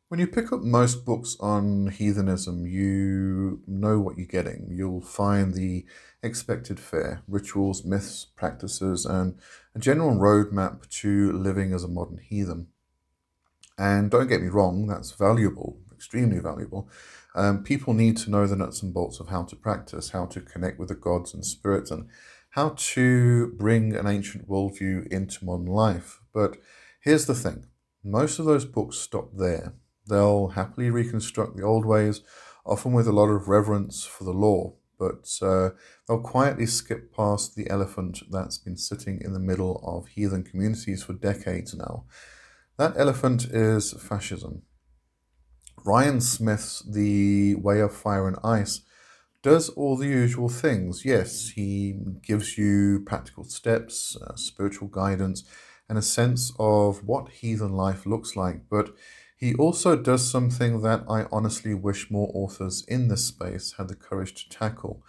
When you pick up most books on heathenism, you know what you're getting. You'll find the expected fare, rituals, myths, practices, and a general roadmap to living as a modern heathen. And don't get me wrong, that's valuable, extremely valuable. People need to know the nuts and bolts of how to practice, how to connect with the gods and spirits, and how to bring an ancient worldview into modern life. But here's the thing, most of those books stop there. They'll happily reconstruct the old ways, often with a lot of reverence for the law, but they'll quietly skip past the elephant that's been sitting in the middle of heathen communities for decades now. That elephant is fascism. Ryan Smith's The Way of Fire and Ice does all the usual things. Yes, he gives you practical steps, spiritual guidance, and a sense of what heathen life looks like, but he also does something that I honestly wish more authors in this space had the courage to tackle.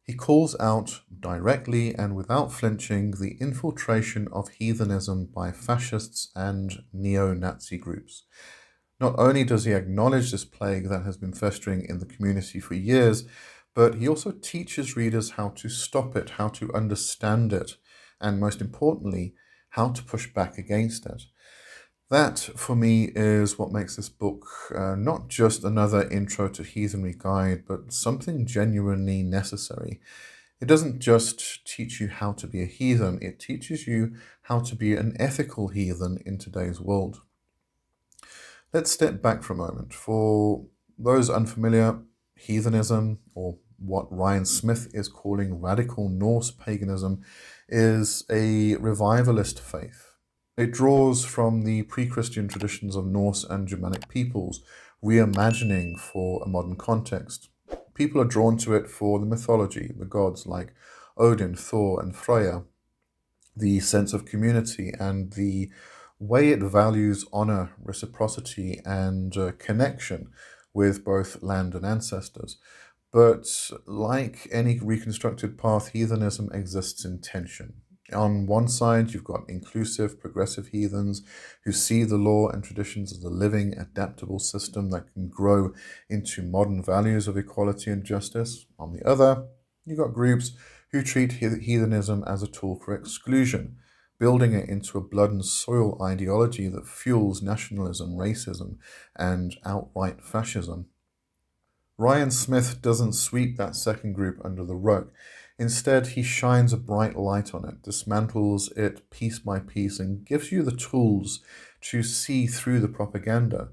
He calls out directly and without flinching the infiltration of heathenism by fascists and neo Nazi groups. Not only does he acknowledge this plague that has been festering in the community for years, but he also teaches readers how to stop it, how to understand it, and most importantly, how to push back against it. That, for me, is what makes this book not just another intro to heathenry guide, but something genuinely necessary. It doesn't just teach you how to be a heathen, it teaches you how to be an ethical heathen in today's world. Let's step back for a moment. For those unfamiliar, heathenism, or what Ryan Smith is calling radical Norse paganism, is a revivalist faith. It draws from the pre Christian traditions of Norse and Germanic peoples, reimagining for a modern context. People are drawn to it for the mythology, the gods like Odin, Thor, and Freya, the sense of community, and the way it values honor, reciprocity, and connection with both land and ancestors. But like any reconstructed path, heathenism exists in tension. On one side, you've got inclusive, progressive heathens who see the law and traditions as a living, adaptable system that can grow into modern values of equality and justice. On the other, you've got groups who treat heathenism as a tool for exclusion, building it into a blood and soil ideology that fuels nationalism, racism, and outright fascism. Ryan Smith doesn't sweep that second group under the rug. Instead, he shines a bright light on it, dismantles it piece by piece, and gives you the tools to see through the propaganda.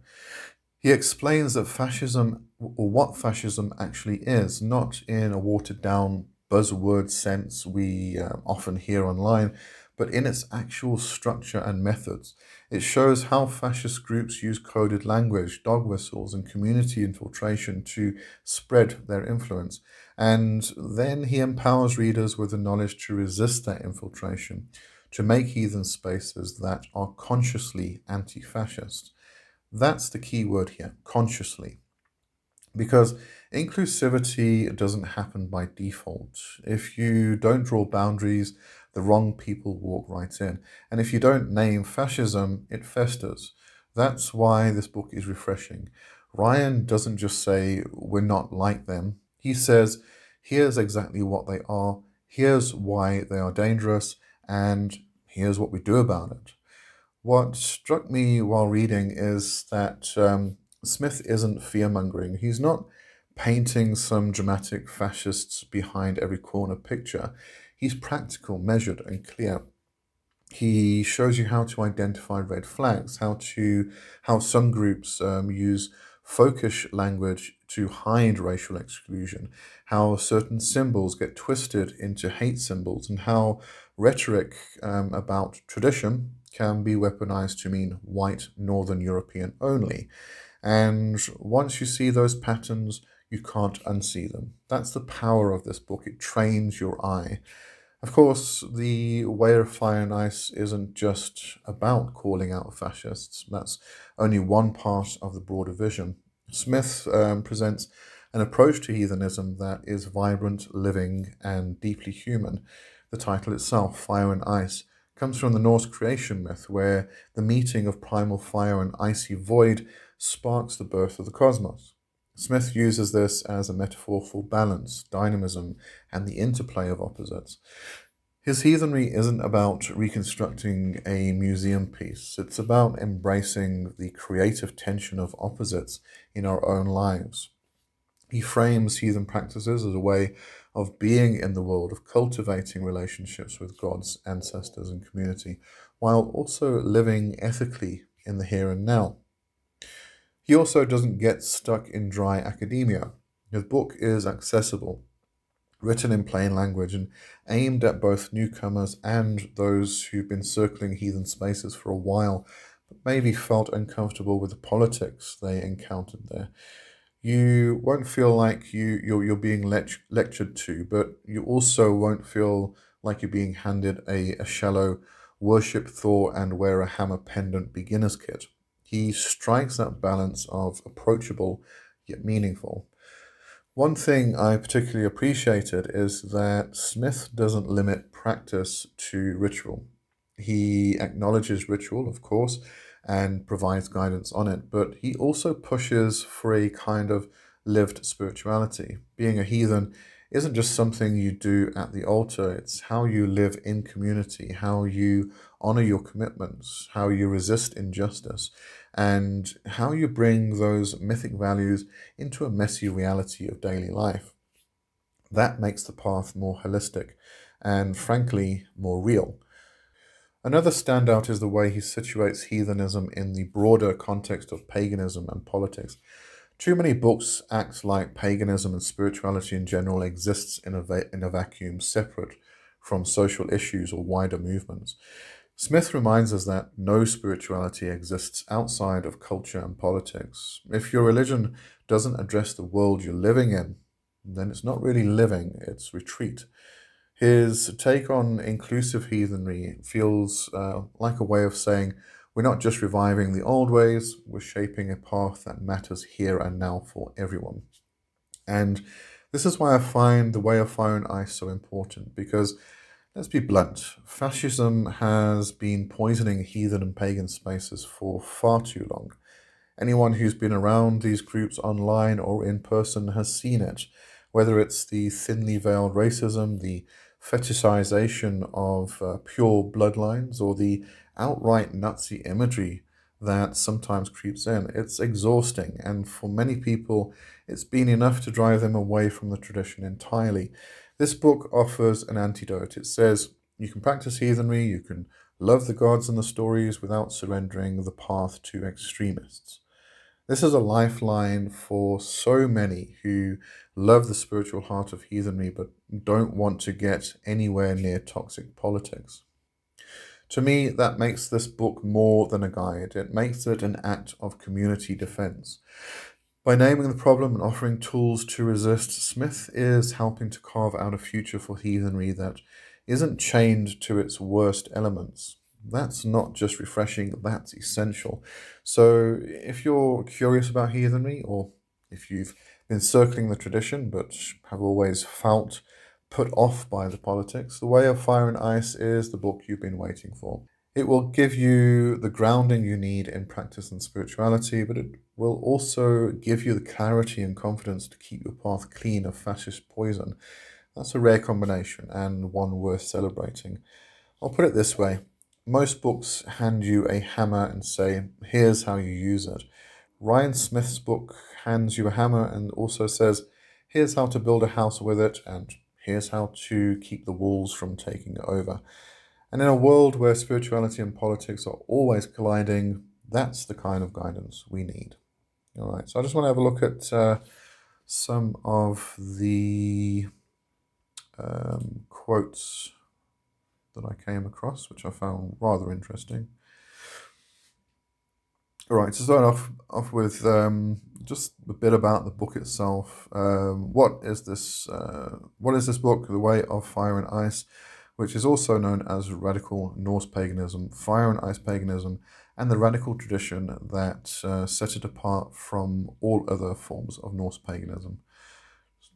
He explains that fascism, or what fascism actually is, not in a watered down buzzword sense we often hear online, but in its actual structure and methods. It shows how fascist groups use coded language, dog whistles, and community infiltration to spread their influence. And then he empowers readers with the knowledge to resist that infiltration, to make heathen spaces that are consciously anti fascist. That's the key word here, consciously. Because inclusivity doesn't happen by default. If you don't draw boundaries, the wrong people walk right in. And if you don't name fascism, it festers. That's why this book is refreshing. Ryan doesn't just say, we're not like them. He says, here's exactly what they are, here's why they are dangerous, and here's what we do about it. What struck me while reading is that Smith isn't fear mongering. He's not painting some dramatic fascists behind every corner picture. He's practical, measured, and clear. He shows you how to identify red flags, how some groups use folkish language to hide racial exclusion, how certain symbols get twisted into hate symbols, and how rhetoric about tradition can be weaponized to mean white Northern European only. And once you see those patterns, you can't unsee them. That's the power of this book. It trains your eye. Of course, The Way of Fire and Ice isn't just about calling out fascists. That's only one part of the broader vision. Smith presents an approach to heathenism that is vibrant, living, and deeply human. The title itself, Fire and Ice, comes from the Norse creation myth, where the meeting of primal fire and icy void sparks the birth of the cosmos. Smith uses this as a metaphor for balance, dynamism, and the interplay of opposites. His heathenry isn't about reconstructing a museum piece, it's about embracing the creative tension of opposites in our own lives. He frames heathen practices as a way of being in the world, of cultivating relationships with God's ancestors and community, while also living ethically in the here and now. He also doesn't get stuck in dry academia. His book is accessible, written in plain language, and aimed at both newcomers and those who've been circling heathen spaces for a while, but maybe felt uncomfortable with the politics they encountered there. You won't feel like you're being lectured to, but you also won't feel like you're being handed a shallow worship Thor and wear a hammer pendant beginner's kit. He strikes that balance of approachable yet meaningful. One thing I particularly appreciated is that Smith doesn't limit practice to ritual. He acknowledges ritual, of course, and provides guidance on it, but he also pushes for a kind of lived spirituality. Being a heathen isn't just something you do at the altar, it's how you live in community, how you honor your commitments, how you resist injustice, and how you bring those mythic values into a messy reality of daily life. That makes the path more holistic and, frankly, more real. Another standout is the way he situates heathenism in the broader context of paganism and politics. Too many books act like paganism and spirituality in general exists in a vacuum separate from social issues or wider movements. Smith reminds us that no spirituality exists outside of culture and politics. If your religion doesn't address the world you're living in, then it's not really living, it's retreat. His take on inclusive heathenry feels like a way of saying we're not just reviving the old ways, we're shaping a path that matters here and now for everyone. And this is why I find The Way of Fire and Ice so important, because let's be blunt, fascism has been poisoning heathen and pagan spaces for far too long. Anyone who's been around these groups online or in person has seen it, whether it's the thinly veiled racism, the fetishization of pure bloodlines, or the outright Nazi imagery that sometimes creeps in. It's exhausting, and for many people, it's been enough to drive them away from the tradition entirely. This book offers an antidote. It says you can practice heathenry, you can love the gods and the stories without surrendering the path to extremists. This is a lifeline for so many who love the spiritual heart of heathenry but don't want to get anywhere near toxic politics. To me, that makes this book more than a guide. It makes it an act of community defense. By naming the problem and offering tools to resist, Smith is helping to carve out a future for heathenry that isn't chained to its worst elements. That's not just refreshing, that's essential. So, if you're curious about heathenry, or if you've been circling the tradition but have always felt put off by the politics, The Way of Fire and Ice is the book you've been waiting for. It will give you the grounding you need in practice and spirituality, but it will also give you the clarity and confidence to keep your path clean of fascist poison. That's a rare combination and one worth celebrating. I'll put it this way. Most books hand you a hammer and say, here's how you use it. Ryan Smith's book hands you a hammer and also says, here's how to build a house with it, and here's how to keep the wolves from taking it over. And in a world where spirituality and politics are always colliding, that's the kind of guidance we need. All right, so I just want to have a look at some of the quotes that I came across, which I found rather interesting. All right, to start off with just a bit about the book itself. What is this? What is this book? The Way of Fire and Ice, which is also known as radical Norse paganism, fire and ice paganism, and the radical tradition that set it apart from all other forms of Norse paganism.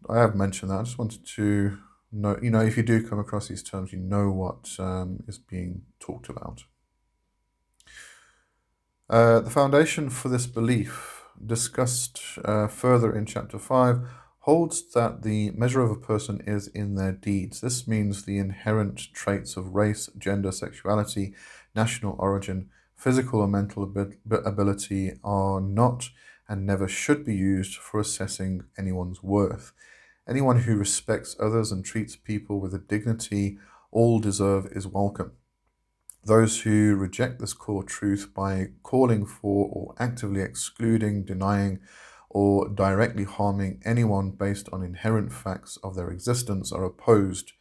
I have mentioned that. I just wanted to know, if you do come across these terms, you know what is being talked about. The foundation for this belief, discussed further in chapter 5, holds that the measure of a person is in their deeds. This means the inherent traits of race, gender, sexuality, national origin, physical or mental ability are not and never should be used for assessing anyone's worth. Anyone who respects others and treats people with the dignity all deserve is welcome. Those who reject this core truth by calling for or actively excluding, denying, or directly harming anyone based on inherent facts of their existence are opposed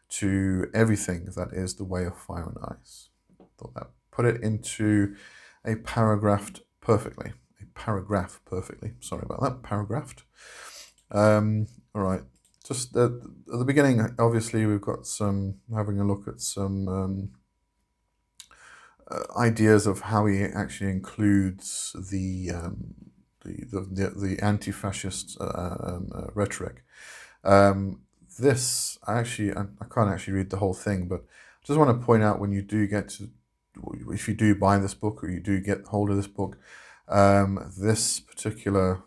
to everything that is the way of fire and ice. Thought that put it into a paragraph perfectly. Sorry about that. Paragraphed. All right. Just at the beginning, obviously, we've got having a look at some ideas of how he actually includes the anti-fascist rhetoric. This I can't actually read the whole thing, but I just want to point out, when you do get to, if you do buy this book or you do get hold of this book, this particular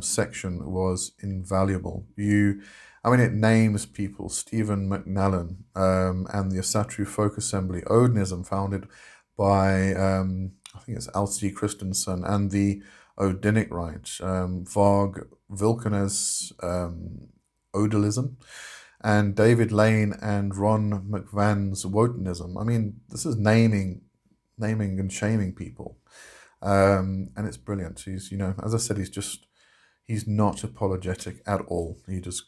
section was invaluable. It names people: Stephen McNallen and the Asatru Folk Assembly, Odinism, founded by I think it's L.C. Christensen, and the Odinic Rite, Varg Vikernes Odilism, and David Lane and Ron McVan's Wotanism. I mean, this is naming and shaming people, and it's brilliant. He's, as I said, he's not apologetic at all. He just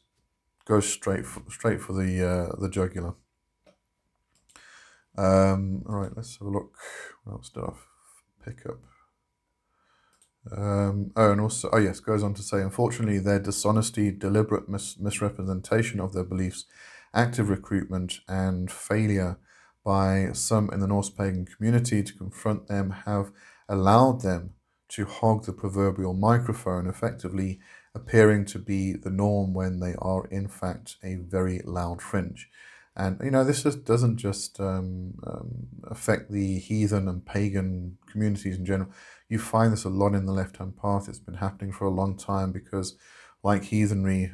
goes straight for the jugular. All right, let's have a look. What else did I pick up? Goes on to say, unfortunately, their dishonesty, deliberate misrepresentation of their beliefs, active recruitment, and failure by some in the Norse pagan community to confront them have allowed them to hog the proverbial microphone, effectively appearing to be the norm when they are in fact a very loud fringe. And this doesn't just affect the heathen and pagan communities in general. You find this a lot in the left-hand path. It's been happening for a long time because, like heathenry,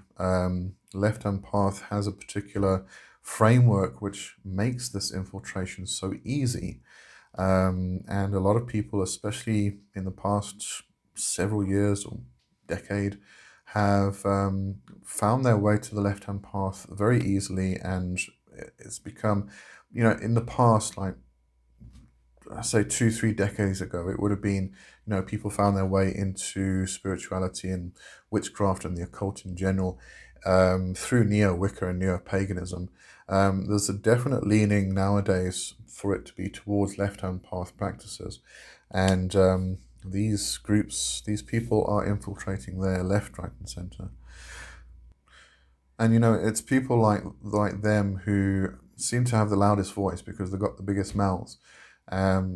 left-hand path has a particular framework which makes this infiltration so easy. And a lot of people, especially in the past several years or decade, have found their way to the left-hand path very easily, and it's become, in the past, like I say 2-3 decades ago, it would have been, people found their way into spirituality and witchcraft and the occult in general through neo-Wicca and neo-paganism. There's a definite leaning nowadays for it to be towards left-hand path practices, and these groups, these people are infiltrating there left, right, and center. And it's people like them who seem to have the loudest voice because they've got the biggest mouths.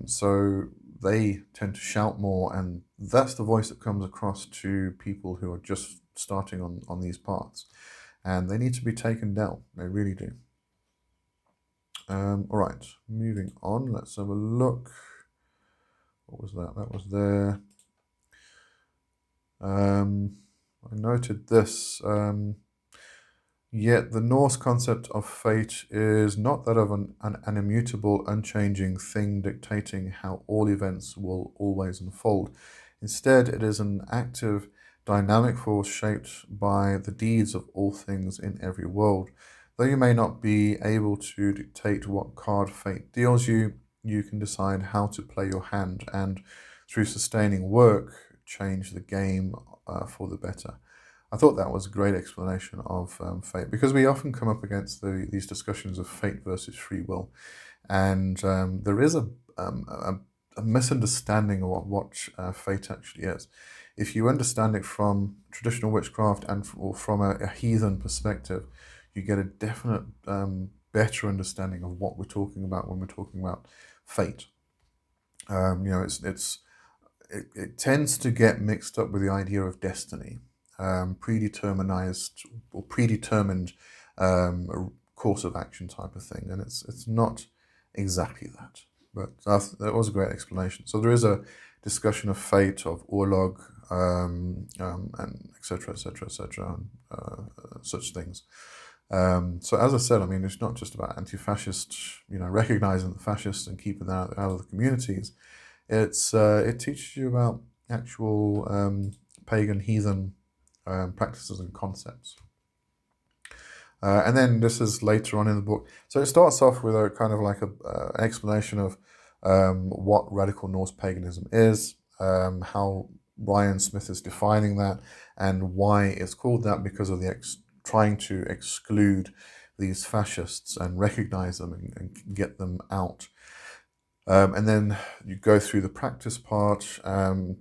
So they tend to shout more, and that's the voice that comes across to people who are just starting on these paths. And they need to be taken down. They really do. All right, moving on. Let's have a look. What was that? That was there. I noted this. Yet the Norse concept of fate is not that of an immutable, unchanging thing dictating how all events will always unfold. Instead, it is an active, dynamic force shaped by the deeds of all things in every world. Though you may not be able to dictate what card fate deals you, you can decide how to play your hand and, through sustaining work, change the game for the better. I thought that was a great explanation of fate, because we often come up against these discussions of fate versus free will, and there is a misunderstanding of what fate actually is. If you understand it from traditional witchcraft or from a heathen perspective, you get a definite better understanding of what we're talking about when we're talking about fate. It tends to get mixed up with the idea of destiny. Predetermined course of action type of thing, and it's not exactly that. But that was a great explanation. So there is a discussion of fate, of Orlog, and etc., etc., etc., such things. So as I said, I mean, it's not just about anti-fascist, recognizing the fascists and keeping them out of the communities. It teaches you about actual pagan, heathen practices and concepts. And then this is later on in the book. So it starts off with a kind of like an explanation of what radical Norse paganism is, how Ryan Smith is defining that, and why it's called that, because of trying to exclude these fascists and recognize them and get them out. And then you go through the practice part,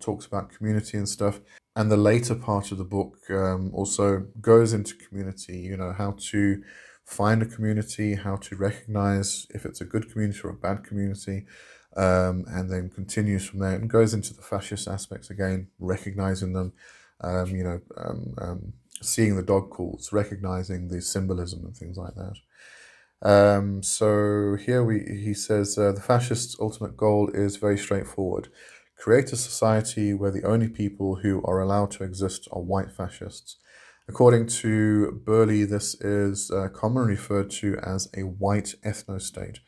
talks about community and stuff. And the later part of the book also goes into community, how to find a community, how to recognize if it's a good community or a bad community, and then continues from there and goes into the fascist aspects again, recognizing them, seeing the dog calls, recognizing the symbolism and things like that. So here he says the fascists' ultimate goal is very straightforward. Create a society where the only people who are allowed to exist are white fascists. According to Burley, this is commonly referred to as a white ethno-state,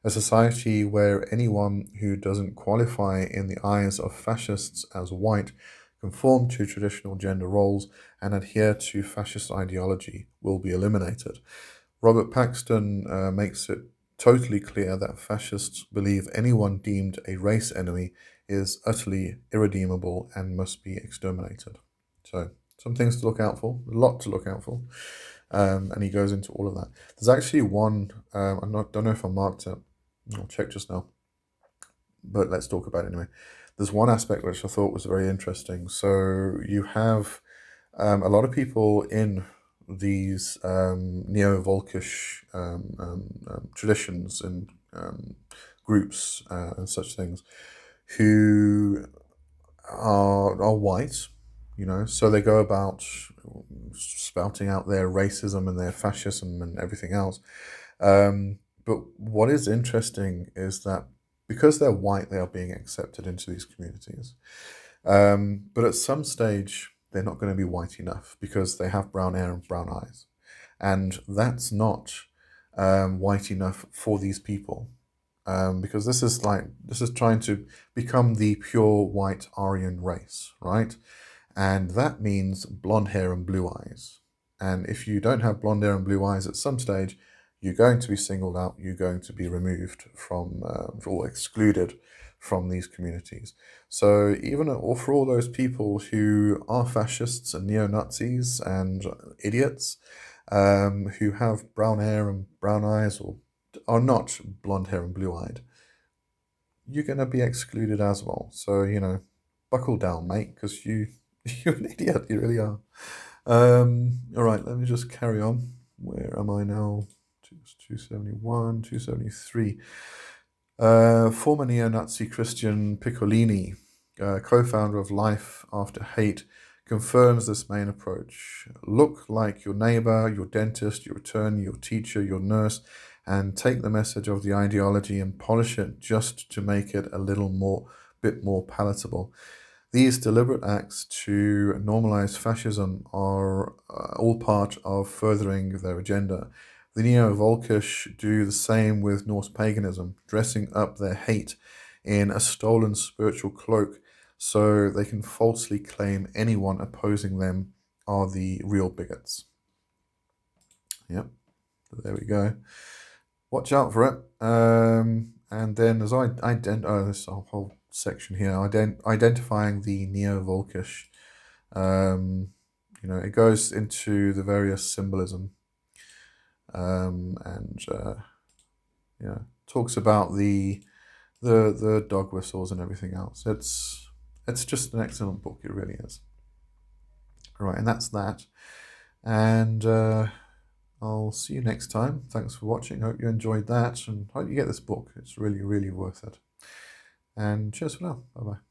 a society where anyone who doesn't qualify in the eyes of fascists as white, conform to traditional gender roles, and adhere to fascist ideology will be eliminated. Robert Paxton makes it totally clear that fascists believe anyone deemed a race enemy is utterly irredeemable and must be exterminated. So, some things to look out for, a lot to look out for. And he goes into all of that. There's actually one, don't know if I marked it, I'll check just now, but let's talk about it anyway. There's one aspect which I thought was very interesting. So you have a lot of people in these neo-Volkish traditions and groups and such things who are white, so they go about spouting out their racism and their fascism and everything else. But what is interesting is that because they're white, they are being accepted into these communities. But at some stage, they're not going to be white enough because they have brown hair and brown eyes. And that's not white enough for these people. Because this is trying to become the pure white Aryan race, right? And that means blonde hair and blue eyes. And if you don't have blonde hair and blue eyes at some stage, you're going to be singled out, you're going to be removed from or excluded from these communities. So even for all those people who are fascists and neo-Nazis and idiots, who have brown hair and brown eyes or are not blonde hair and blue-eyed, you're going to be excluded as well. So, buckle down, mate, because you're an idiot, you really are. All right, let me just carry on. Where am I now? 271, 273. Former neo-Nazi Christian Piccolini, co-founder of Life After Hate, confirms this main approach. Look like your neighbor, your dentist, your attorney, your teacher, your nurse, and take the message of the ideology and polish it just to make it a bit more palatable. These deliberate acts to normalize fascism are all part of furthering their agenda. The neo-Volkish do the same with Norse paganism, dressing up their hate in a stolen spiritual cloak so they can falsely claim anyone opposing them are the real bigots. Yep, there we go. Watch out for it. And then as this whole section here, identifying the neo-Volkish, it goes into the various symbolism. Talks about the dog whistles and everything else. It's just an excellent book. It really is. All right, and that's that. And I'll see you next time. Thanks for watching. Hope you enjoyed that, and hope you get this book. It's really, really worth it. And cheers for now. Bye bye.